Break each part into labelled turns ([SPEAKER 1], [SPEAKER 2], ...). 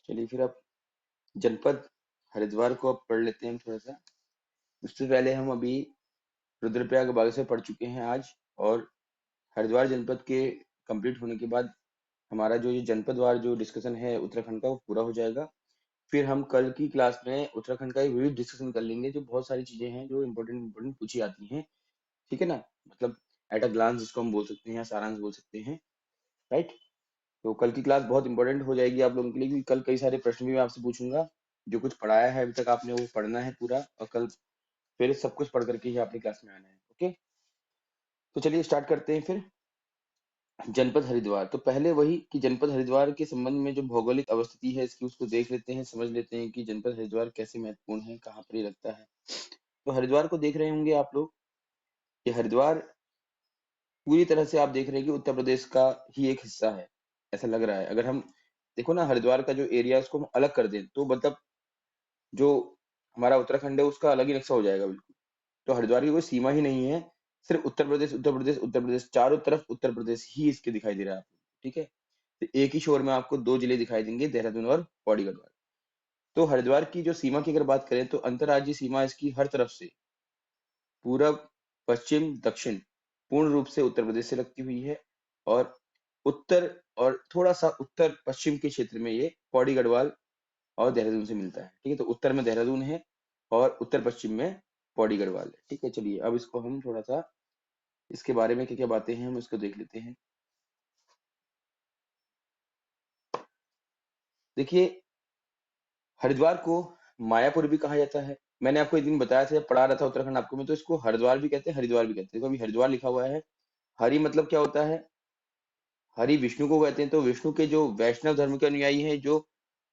[SPEAKER 1] चलिए फिर अब जनपद हरिद्वार को अब पढ़ लेते हैं हम थोड़ा सा। उससे पहले हम अभी रुद्रप्रयाग बागेश्वर पढ़ चुके हैं आज, और हरिद्वार जनपद के कंप्लीट होने के बाद हमारा जो ये जनपदवार जो डिस्कशन है उत्तराखंड का वो पूरा हो जाएगा। फिर हम कल की क्लास में उत्तराखंड का एक विविध डिस्कशन कर लेंगे, जो बहुत सारी चीजें हैं जो इम्पोर्टेंट इम्पोर्टेंट पूछी आती हैं। ठीक है ना, मतलब एट अ ग्लांस जिसको हम बोल सकते हैं या सारांश बोल सकते हैं। राइट। तो कल की क्लास बहुत इंपॉर्टेंट हो जाएगी आप लोगों के लिए, क्योंकि कल कई सारे प्रश्न भी मैं आपसे पूछूंगा। जो कुछ पढ़ाया है अभी तक आपने वो पढ़ना है पूरा, और कल फिर सब कुछ पढ़ करके ही आपने क्लास में आना है। ओके, तो चलिए स्टार्ट करते हैं फिर। जनपद हरिद्वार, तो पहले वही कि जनपद हरिद्वार के संबंध में जो भौगोलिक अवस्थिति है इसकी उसको देख लेते हैं, समझ लेते हैं कि जनपद हरिद्वार कैसे महत्वपूर्ण है, कहाँ पर ये लगता है। तो हरिद्वार को देख रहे होंगे आप लोग, ये हरिद्वार पूरी तरह से आप देख रहे हैं कि उत्तर प्रदेश का ही एक हिस्सा है, ऐसा लग रहा है। अगर हम देखो ना हरिद्वार का जो एरिया है उसको हम अलग कर दें तो मतलब जो हमारा उत्तराखंड है उसका अलग ही नक्शा हो जाएगा बिल्कुल। तो हरिद्वार की कोई सीमा ही नहीं है, सिर्फ उत्तर प्रदेश उत्तर प्रदेश उत्तर प्रदेश, चारों तरफ उत्तर प्रदेश ही इसके दिखाई दे रहा है आपको। ठीक है, तो एक ही शोर में आपको दो जिले दिखाई देंगे, देहरादून और पौड़ी गढ़वाल। तो हरिद्वार की जो सीमा की अगर बात करें तो अंतर्राज्यीय सीमा इसकी हर तरफ से पूरब पश्चिम दक्षिण पूर्ण रूप से उत्तर प्रदेश से लगती हुई है, और उत्तर और थोड़ा सा उत्तर पश्चिम के क्षेत्र में ये पौड़ी गढ़वाल और देहरादून से मिलता है। ठीक है, तो उत्तर में देहरादून है और उत्तर पश्चिम में पौड़ी गढ़वाल है। ठीक है, चलिए अब इसको हम थोड़ा सा इसके बारे में क्या क्या बातें हैं हम इसको देख लेते हैं। देखिए, हरिद्वार को मायापुर भी कहा जाता है। मैंने आपको एक दिन बताया था जब पढ़ा रहा था उत्तराखंड आपको में, तो इसको हरिद्वार भी कहते हैं, हरिद्वार भी कहते हैं। देखो अभी हरिद्वार लिखा हुआ है, हरि मतलब क्या होता है, हरि विष्णु को कहते हैं, तो विष्णु के जो वैष्णव धर्म के अनुयायी हैं जो,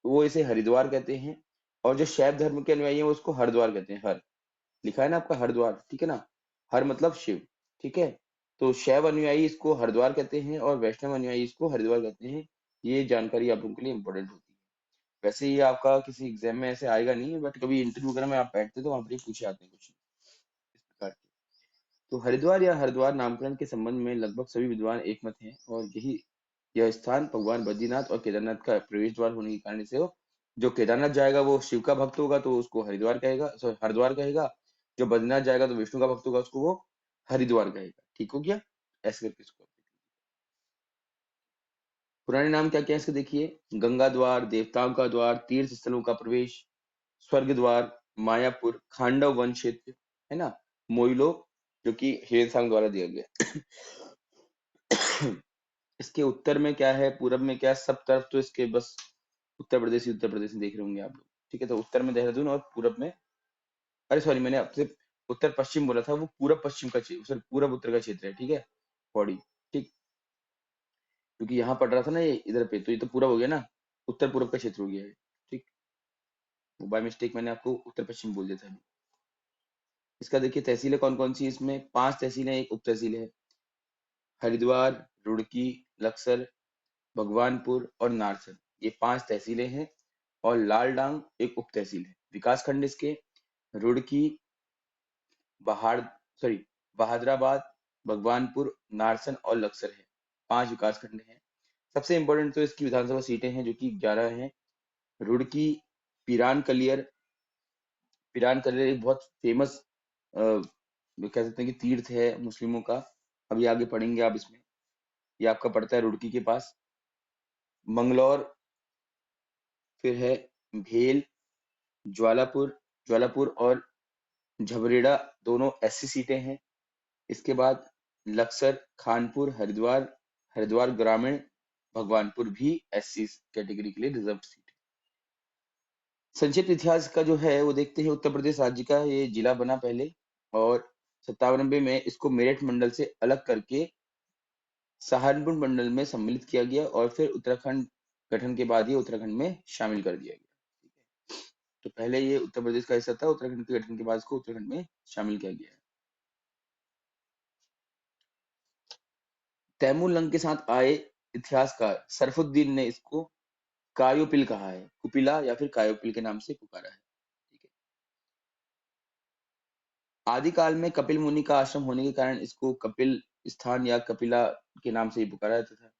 [SPEAKER 1] वो इसे हरिद्वार कहते हैं। और जो शैव धर्म के अनुयायी हैं वो उसको हरिद्वार कहते हैं। हर लिखा है ना आपका हरिद्वार, ठीक है ना, हर मतलब शिव। ठीक है, तो शैव अनुयायी इसको हरिद्वार कहते हैं और वैष्णव अनुयायी इसको हरिद्वार कहते हैं। ये जानकारी आप लोगों के लिए इंपॉर्टेंट होती है। वैसे ये आपका किसी एग्जाम में ऐसे आएगा नहीं, बट कभी इंटरव्यू वगैरह में आप बैठते तो वहां पर ये पूछे आते हैं क्वेश्चन इस प्रकार के। तो हरिद्वार या हरिद्वार नामकरण के संबंध में लगभग सभी विद्वान एक मत हैं, और यही यह स्थान भगवान बद्रीनाथ और केदारनाथ का प्रवेश द्वार होने के कारण से हो। जो केदारनाथ जाएगा वो शिव का भक्त होगा तो उसको हरिद्वार कहेगा, सॉरी हरिद्वार कहेगा। जो बद्रीनाथ जाएगा तो विष्णु का भक्त होगा उसको वो हरिद्वार कहेगा। ठीक हो गया, ऐसे करके इसको पुराने नाम क्या क्या है इसके देखिए। गंगा द्वार, देवताओं का द्वार, तीर्थ स्थलों का प्रवेश, स्वर्ग द्वार, मायापुर, खांडव वन क्षेत्र, है ना, मोइलो, जो कि हेरसांग द्वारा दिया गया। इसके उत्तर में क्या है, पूरब में क्या है, सब तरफ तो इसके बस उत्तर प्रदेश ही उत्तर प्रदेश में देख रहे होंगे आप लोग। ठीक है, तो उत्तर में देहरादून और पूरब में, अरे सॉरी मैंने आपसे उत्तर पश्चिम बोला था, वो पूरब पश्चिम का क्षेत्र, सॉरी पूरब उत्तर का क्षेत्र है। ठीक है, पौड़ी। ठीक, क्योंकि यहाँ पड़ रहा था ना ये इधर पे, तो ये तो पूरब हो गया ना, उत्तर पूरब का क्षेत्र हो गया है। ठीक, वो बाय मिस्टेक मैंने आपको उत्तर पश्चिम बोल दिया था अभी। इसका देखिए तहसीलें कौन कौन सी, इसमें 5 तहसीलें एक उप तहसील है। हरिद्वार, रुड़की, लक्सर, भगवानपुर और नारसन, ये 5 तहसीलें हैं। और लालडांग एक उप तहसील है। विकास खंड इसके रुड़की, बहाड़, सॉरी बहादराबाद, भगवानपुर, नारसन और लक्सर है। 5 विकास खंड हैं। सबसे इंपॉर्टेंट तो इसकी विधानसभा सीटें हैं जो कि 11 हैं। रुड़की, पिरान कलियर, पिरान कलियर एक बहुत फेमस कह सकते हैं कि तीर्थ है मुस्लिमों का। अभी आगे पढ़ेंगे आप इसमें। ये आपका पड़ता है रुड़की के पास। मंगलौर, फिर है भेल, ज्वालापुर, ज्वालापुर और झबरेड़ा, दोनों एससी सीटें हैं। इसके बाद लक्सर, खानपुर, हरिद्वार, हरिद्वार ग्रामीण, भगवानपुर भी एससी कैटेगरी के लिए रिजर्व सीट है। संक्षिप्त इतिहास का जो है वो देखते हैं। उत्तर प्रदेश राज्य का ये जिला बना पहले, और 97 में इसको मेरठ मंडल से अलग करके सहारनपुर मंडल में सम्मिलित किया गया, और फिर उत्तराखंड गठन के बाद ये उत्तराखंड में शामिल कर दिया गया। ठीक है, तो पहले ये उत्तर प्रदेश का हिस्सा था, उत्तराखंड के गठन के बाद इसको उत्तराखंड में शामिल किया गया है। तैमूर लंग के साथ आए इतिहासकार सरफुद्दीन ने इसको कायोपिल कहा है, कुपिला या फिर कायोपिल के नाम से पुकारा है। ठीक है, आदिकाल में कपिल मुनि का आश्रम होने के कारण इसको कपिल स्थान या कपिला के नाम से ही पुकारा जाता था।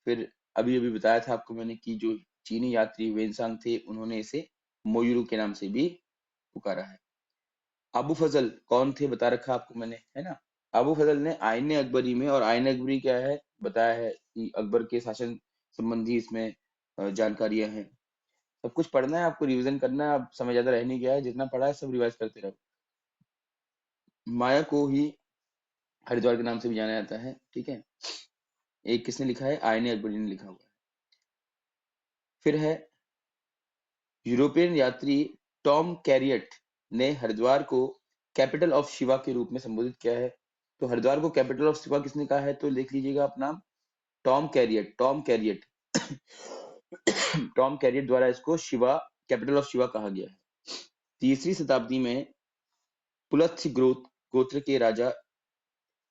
[SPEAKER 1] फिर अभी अभी बताया था आपको मैंने कि जो चीनी यात्री वेनसांग थे, उन्होंने इसे मोयुरू के नाम से भी पुकारा है। अबू फजल कौन थे बता रखा आपको मैंने, है ना। अबू फजल ने आईन अकबरी में, और आईन अकबरी क्या है बताया है कि अकबर के शासन संबंधी इसमें जानकारियां हैं। सब कुछ पढ़ना है आपको, रिवीजन करना है, अब समय ज्यादा रह नहीं गया है, जितना पढ़ा है सब रिवाइज करते रहो। माया को ही हरिद्वार के नाम से भी जाना जाता है, ठीक है। एक किसने लिखा है, आईन अकबरी ने लिखा हुआ है। फिर है यूरोपियन यात्री टॉम कैरियट ने हरिद्वार को कैपिटल ऑफ शिवा के रूप में संबोधित किया है। तो हरिद्वार को कैपिटल ऑफ शिवा किसने कहा है, तो लिख लीजिएगा आप नाम, Tom chariot. Tom chariot Tom chariot द्वारा इसको शिवा, कैपिटल ऑफ शिवा कहा गया है। तीसरी शताब्दी में पुलत्स्य गोत्र के राजा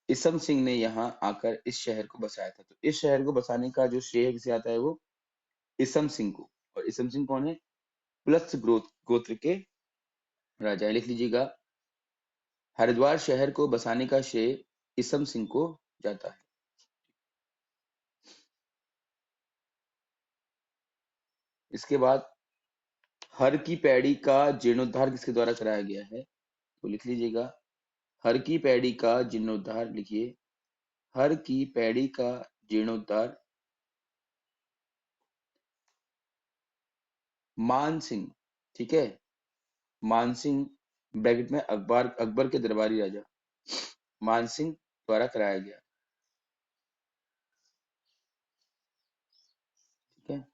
[SPEAKER 1] इसम सिंह ने यहाँ आकर इस शहर को बसाया था। तो इस शहर को बसाने का जो श्रेय किसे आता है, वो इसम सिंह को। और इसम सिंह कौन है, पुलत्स्य गोत्र के राजा है। लिख लीजिएगा, हरिद्वार शहर को बसाने का श्रेय इसम सिंह को जाता है। इसके बाद हर की पैड़ी का जीर्णोद्धार किसके द्वारा कराया गया है, तो लिख लीजिएगा, हर की पैड़ी का जीर्णोद्धार, लिखिए, हर की पैड़ी का जीर्णोद्धार मान सिंह, ठीक है, मान सिंह ब्रैकेट में अकबर के दरबारी राजा मान सिंह द्वारा कराया गया, ठीक है।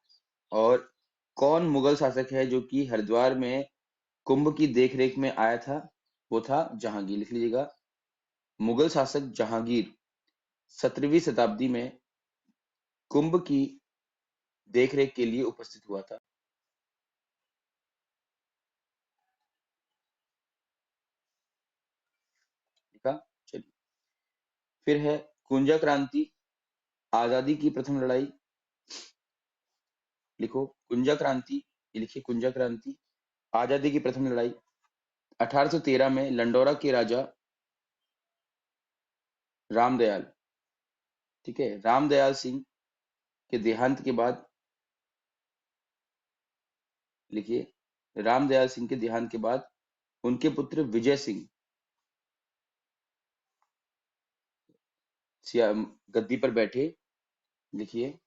[SPEAKER 1] और कौन मुगल शासक है जो कि हरिद्वार में कुंभ की देखरेख में आया था, वो था जहांगीर। लिख लीजिएगा, मुगल शासक जहांगीर 17वीं शताब्दी में कुंभ की देखरेख के लिए उपस्थित हुआ था। ठीक है, चलिए। फिर है कुंजा क्रांति, आजादी की प्रथम लड़ाई। लिखो कुंजा क्रांति, ये लिखिए कुंजा क्रांति, आजादी की प्रथम लड़ाई। 1813 में लंडोरा के राजा रामदयाल, ठीक है, रामदयाल सिंह के देहांत के बाद, लिखिए, रामदयाल सिंह के देहांत के बाद उनके पुत्र विजय सिंह गद्दी पर बैठे। लिखिए,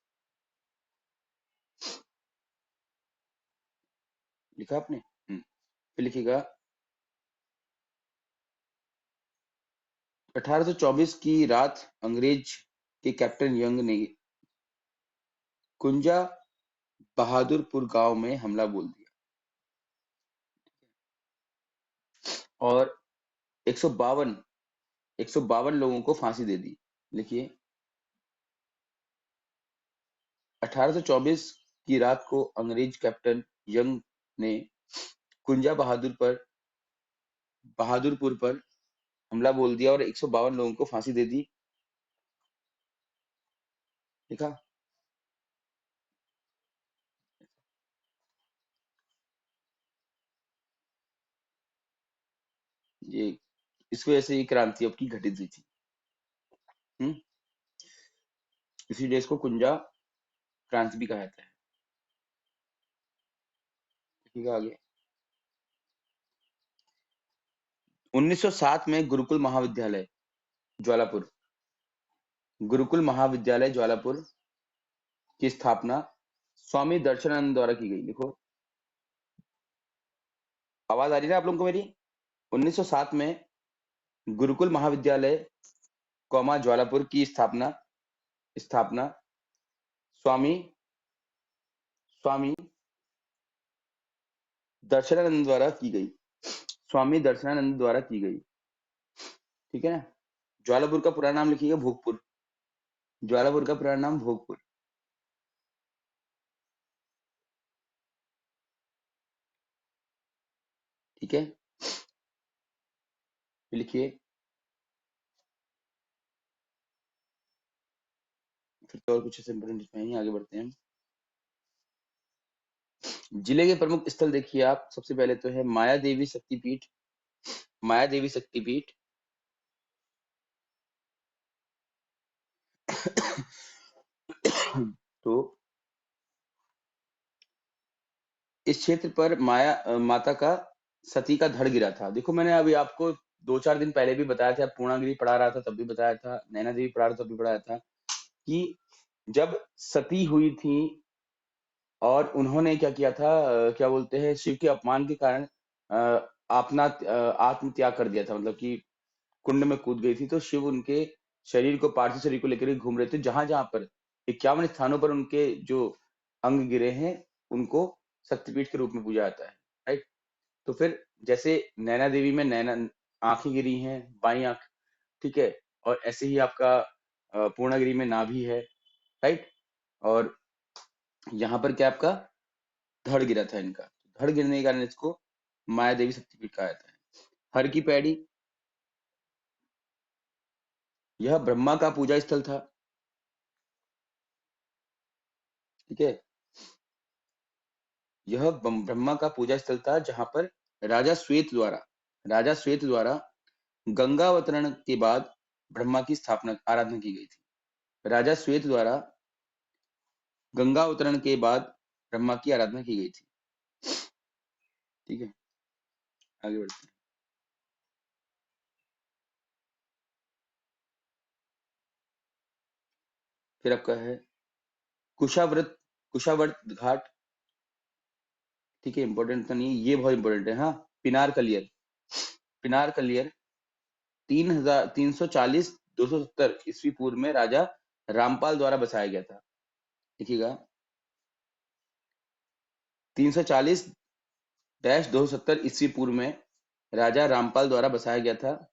[SPEAKER 1] लिखा आपने, फिर लिखिएगा, 1824 की रात अंग्रेज के कैप्टन यंग ने कुंजा बहादुरपुर गांव में हमला बोल दिया और 152 लोगों को फांसी दे दी। लिखिए, 1824 की रात को अंग्रेज कैप्टन यंग ने कुंजा बहादुरपुर पर हमला बोल दिया और 152 लोगों को फांसी दे दी। लिखा, ये इस वजह से ये क्रांति अब की घटित हुई थी। हम्म, इसी देश को कुंजा क्रांति भी कहा जाता है। ठीक है, आगे 1907 में ज्वालापुर गुरुकुल महाविद्यालय ज्वालापुर की स्थापना स्वामी दर्शनानंद द्वारा की गई। लिखो, आवाज आ रही है ना आप लोगों को मेरी। 1907 में गुरुकुल महाविद्यालय ज्वालापुर की स्थापना स्थापना स्वामी स्वामी दर्शनानंद द्वारा की गई, स्वामी दर्शनानंद द्वारा की गई, ठीक है ना। ज्वालापुर का पूरा नाम लिखिएगा, भोगपुर। ज्वालापुर का पूरा नाम भोगपुर, ठीक है। लिखिए, फिर तो और कुछ ऐसे इंपोर्टेंट नहीं, आगे बढ़ते हैं। जिले के प्रमुख स्थल देखिए आप, सबसे पहले तो है माया देवी शक्तिपीठ। माया देवी शक्तिपीठ तो इस क्षेत्र पर माता का सती का धड़ गिरा था। देखो मैंने अभी आपको 2-4 दिन पहले भी बताया था, पूर्णागिरि पढ़ा रहा था तब भी बताया था, नैना देवी पढ़ा रहा था तब भी बताया था कि जब सती हुई थी और उन्होंने क्या किया था, क्या बोलते हैं, शिव के अपमान के कारण आत्म त्याग कर दिया था, मतलब कि कुंड में कूद गई थी। तो शिव उनके शरीर को, पार्थिव शरीर को लेकर के घूम रहे थे, जहां जहां पर 51 स्थानों पर उनके जो अंग गिरे हैं उनको शक्तिपीठ के रूप में पूजा जाता है, राइट। तो फिर जैसे नैना देवी में नैना आंखें गिरी हैं, बाई आंख, ठीक है, और ऐसे ही आपका पूर्णागिरि में नाभि है, राइट। और यहाँ पर क्या आपका धड़ गिरा था इनका, धड़ गिरने के कारण इसको माया देवी शक्तिपीठ कहा जाता है। हर की पैड़ी, यह ब्रह्मा का पूजा स्थल था, ठीक है। यह ब्रह्मा का पूजा स्थल था जहां पर राजा श्वेत द्वारा राजा श्वेत द्वारा गंगा अवतरण के बाद ब्रह्मा की स्थापना, आराधना की गई थी। राजा श्वेत द्वारा गंगा अवतरण के बाद ब्रह्मा की आराधना की गई थी, ठीक है। आगे बढ़ते हैं। फिर आपका है कुशाव्रत कुशावर्त घाट, ठीक है, इंपॉर्टेंट तो नहीं, ये बहुत इंपॉर्टेंट है, हाँ। पिनार कलियर, पिनार कलियर 3,340-270 ईस्वी पूर्व में राजा रामपाल द्वारा बसाया गया था, देखिएगा। 340-270 ईस्वी पूर्व में राजा रामपाल द्वारा बसाया गया था,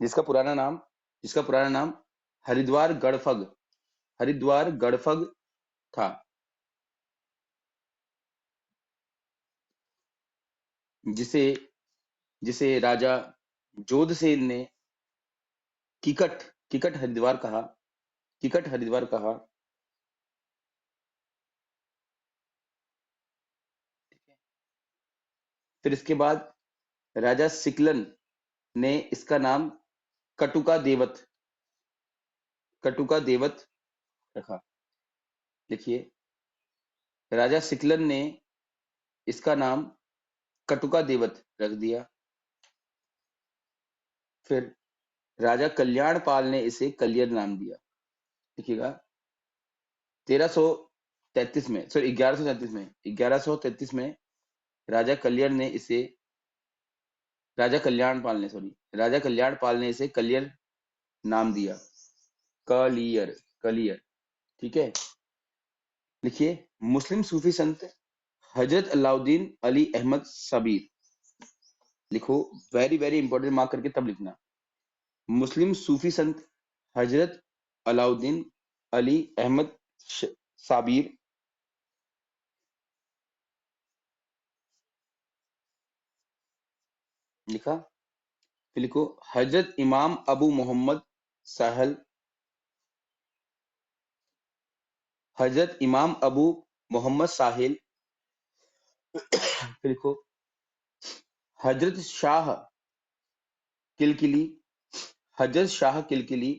[SPEAKER 1] जिसका पुराना नाम जिसका पुराना नाम हरिद्वार गढ़फग था, जिसे जिसे राजा जोधसेन ने किकट किकट हरिद्वार कहा, किकट हरिद्वार कहा। फिर इसके बाद राजा सिकलन ने इसका नाम कटुका देवत कटुका देवत रखा, लिखिए। राजा सिकलन ने इसका नाम कटुका देवत रख दिया। फिर राजा कल्याणपाल ने इसे कलियर नाम दिया, देखिएगा। 1333 में, सॉरी 1133 में राजा कलियर ने इसे राजा कल्याणपाल ने इसे कलियर नाम दिया, कलियर कलियर, ठीक है। लिखिए, मुस्लिम सूफी संत हजरत अलाउद्दीन अली अहमद सबीर, लिखो, वेरी वेरी इंपॉर्टेंट, मार्क करके तब लिखना। मुस्लिम सूफी संत हजरत अलाउद्दीन अली अहमद साबिर, लिखा। फिर लिखो, हजरत इमाम अबू मोहम्मद साहल, हजरत इमाम अबू मोहम्मद साहिल। फिर लिखो, हजरत शाह किलकिली, हजरत शाह किलकिली,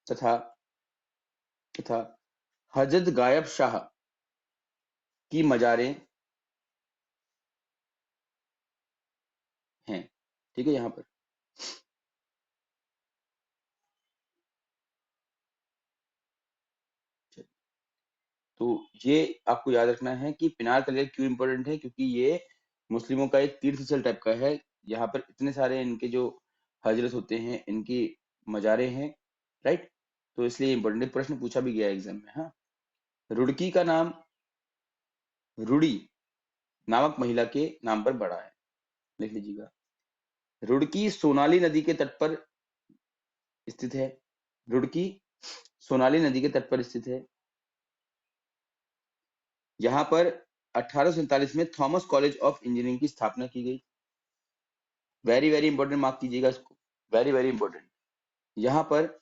[SPEAKER 1] तथा तथा हजरत गायब शाह की मजारें हैं, ठीक है, यहाँ पर। तो ये आपको याद रखना है कि पिनार कलियर क्यों इंपॉर्टेंट है, क्योंकि ये मुस्लिमों का एक तीर्थ स्थल टाइप का है। यहाँ पर इतने सारे इनके जो हजरत होते हैं, इनकी मजारे हैं, राइट। तो इसलिए इंपॉर्टेंट प्रश्न पूछा भी गया एग्जाम में, हाँ। रुड़की का नाम रूडी नामक महिला के नाम पर पड़ा है, लिख लीजिएगा। रुड़की सोनाली नदी के तट पर स्थित है, रुड़की सोनाली नदी के तट पर स्थित है। यहाँ पर 1847 में थॉमस कॉलेज ऑफ इंजीनियरिंग की स्थापना की गई, वेरी वेरी इंपॉर्टेंट, मार्क कीजिएगा इसको, वेरी वेरी इंपॉर्टेंट। यहाँ पर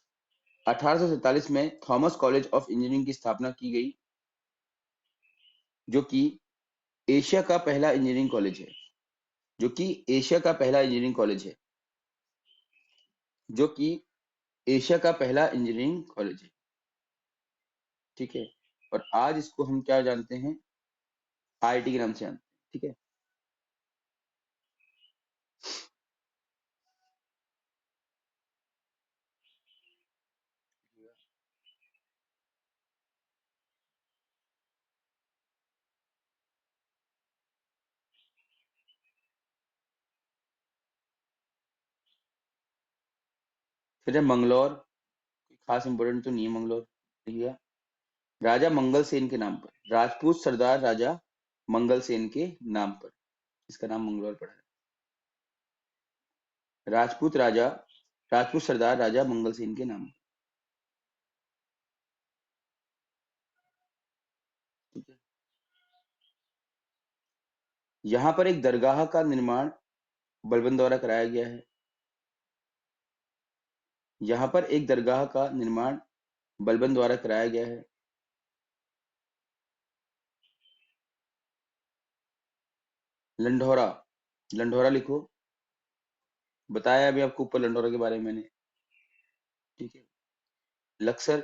[SPEAKER 1] 1847 में थॉमस कॉलेज ऑफ इंजीनियरिंग की स्थापना की गई, जो कि एशिया का पहला इंजीनियरिंग कॉलेज है, जो कि एशिया का पहला इंजीनियरिंग कॉलेज है, जो कि एशिया का पहला इंजीनियरिंग कॉलेज है, ठीक है। और आज इसको हम क्या जानते हैं, आईआईटी के नाम से जानते हैं, ठीक है। फिर है मंगलौर, कोई खास इंपोर्टेंट तो नहीं है मंगलौर, ठीक है। राजा मंगल सेन के नाम पर, राजपूत सरदार राजा मंगल सेन के नाम पर इसका नाम मंगलौर पड़ा है। राजपूत राजा, राजपूत सरदार राजा मंगल सेन के नाम, ठीक है। यहाँ पर एक दरगाह का निर्माण बलबन द्वारा कराया गया है। यहाँ पर एक दरगाह का निर्माण बलबन द्वारा कराया गया है। लंढौरा, लंढौरा लिखो, बताया अभी आपको ऊपर लंढौरा के बारे में मैंने, ठीक है। लक्सर,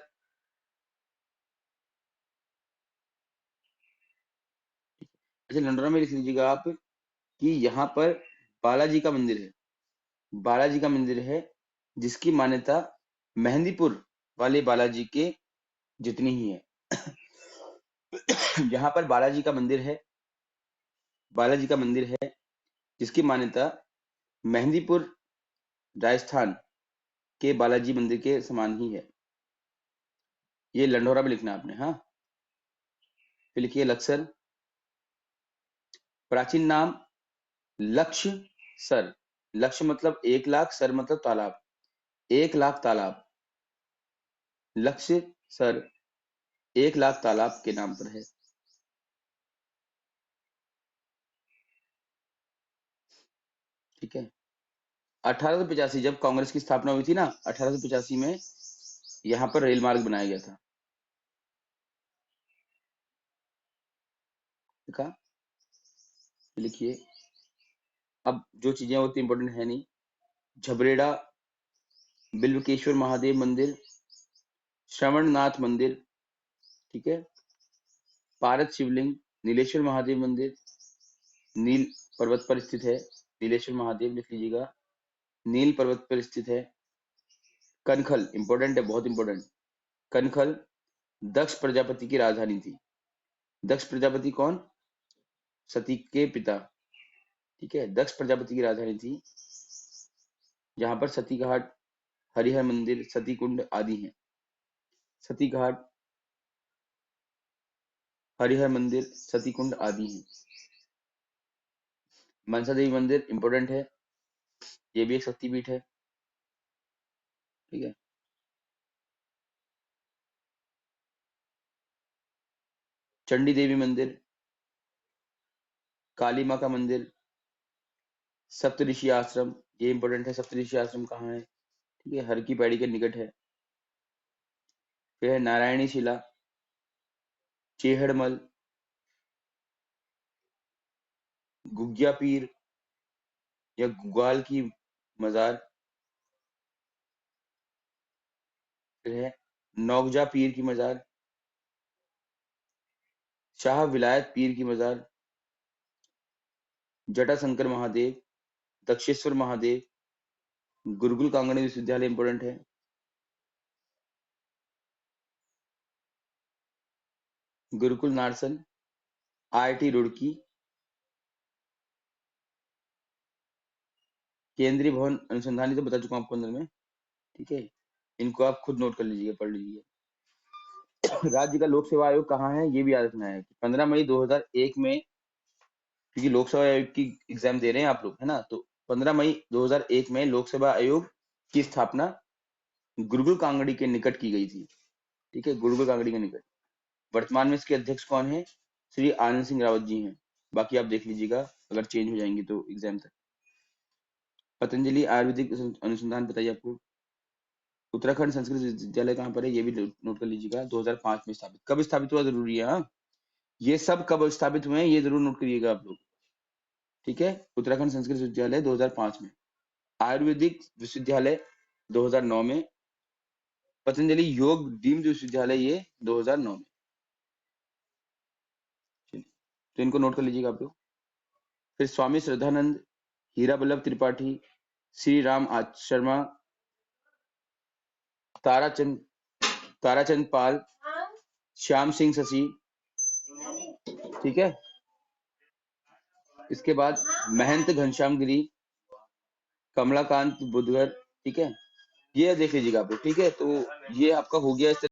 [SPEAKER 1] अच्छा लंढौरा में लिख लीजिएगा आप कि यहाँ पर बालाजी का मंदिर है, बालाजी का मंदिर है जिसकी मान्यता मेहंदीपुर वाले बालाजी के जितनी ही है। यहाँ पर बालाजी का मंदिर है, बालाजी का मंदिर है जिसकी मान्यता मेहंदीपुर राजस्थान के बालाजी मंदिर के समान ही है। ये लंढौरा में लिखना है आपने, हाँ। फिर लिखिए लक्सर, प्राचीन नाम लक्ष्य सर, लक्ष्य मतलब 1 लाख, सर मतलब तालाब, 1 लाख तालाब, लक्ष्य सर 1 लाख तालाब के नाम पर है, ठीक है। 1885 जब कांग्रेस की स्थापना हुई थी ना, 1885 में यहाँ पर रेल मार्ग बनाया गया था, देखा। लिखिए, अब जो चीजें होती इंपॉर्टेंट है नहीं, झबरेड़ा बिल्वकेश्वर महादेव मंदिर, श्रवणनाथ मंदिर, ठीक है। पारद शिवलिंग, नीलेश्वर महादेव मंदिर, नील पर्वत पर स्थित है, नीलेश्वर महादेव लिख लीजिएगा, नील पर्वत पर स्थित है। कनखल इंपॉर्टेंट है, बहुत इंपॉर्टेंट। कनखल दक्ष प्रजापति की राजधानी थी। दक्ष प्रजापति कौन? सती के पिता, ठीक है। दक्ष प्रजापति की राजधानी थी, जहां पर सती घाट, हरिहर मंदिर, सती कुंड आदि हैं। सती घाट, हरिहर मंदिर, सती कुंड आदि हैं। मनसा देवी मंदिर इंपॉर्टेंट है, ये भी एक शक्तिपीठ है, ठीक है। चंडी देवी मंदिर, काली माँ का मंदिर, सप्तऋषि आश्रम, ये इंपॉर्टेंट है। सप्तऋषि आश्रम कहाँ है? ठीक है, हर की पैड़ी के निकट है। फिर है नारायणी शिला, चेहड़मल, गुग्गिया पीर या गुगाल की मजार, फिर है नौगजा पीर की मजार, शाह विलायत पीर की मजार, जटाशंकर महादेव, दक्षेश्वर महादेव, गुरुकुल कांगड़ी विश्वविद्यालय इंपॉर्टेंट है, गुरुकुल नारसन, आईआईटी रुड़की, केंद्रीय भवन अनुसंधान, ये तो बता चुका हूँ आपको अंदर में, ठीक है। इनको आप खुद नोट कर लीजिए, पढ़ लीजिए। राज्य का लोक सेवा आयोग कहाँ है, ये भी याद रखना है कि 15 मई 2001 में, क्योंकि लोक सेवा आयोग की एग्जाम दे रहे हैं आप लोग, है ना, तो 15 मई 2001 में लोक सेवा आयोग की स्थापना गुरुकुल कांगड़ी के निकट की गई थी, ठीक है, गुरुकुल कांगड़ी के निकट। वर्तमान में इसके अध्यक्ष कौन है? श्री आनंद सिंह रावत जी हैं। बाकी आप देख लीजिएगा, अगर चेंज हो जाएंगे तो एग्जाम तक। पतंजलि आयुर्वेदिक अनुसंधान बताइए आपको। उत्तराखंड संस्कृत विश्वविद्यालय कहाँ पर है, ये भी नोट कर लीजिएगा। 2005 में स्थापित, कब स्थापित हुआ जरूरी है, हाँ। ये सब कब स्थापित हुए हैं ये जरूर नोट करिएगा आप लोग, ठीक है। उत्तराखंड संस्कृत विश्वविद्यालय 2005 में, आयुर्वेदिक विश्वविद्यालय 2009 में, पतंजलि योग डीम्ड विश्वविद्यालय ये 2009 में। तो इनको नोट कर लीजिएगा आप लोग। फिर स्वामी श्रद्धानंद, हीरा बल्लभ त्रिपाठी, श्री राम शर्मा, ताराचंद पाल, श्याम सिंह शशि, ठीक है। इसके बाद महंत घनश्याम गिरी, कमलाकांत बुधगर, ठीक है। ये देख लीजिएगा आप लोग, ठीक है। तो ये आपका हो गया इस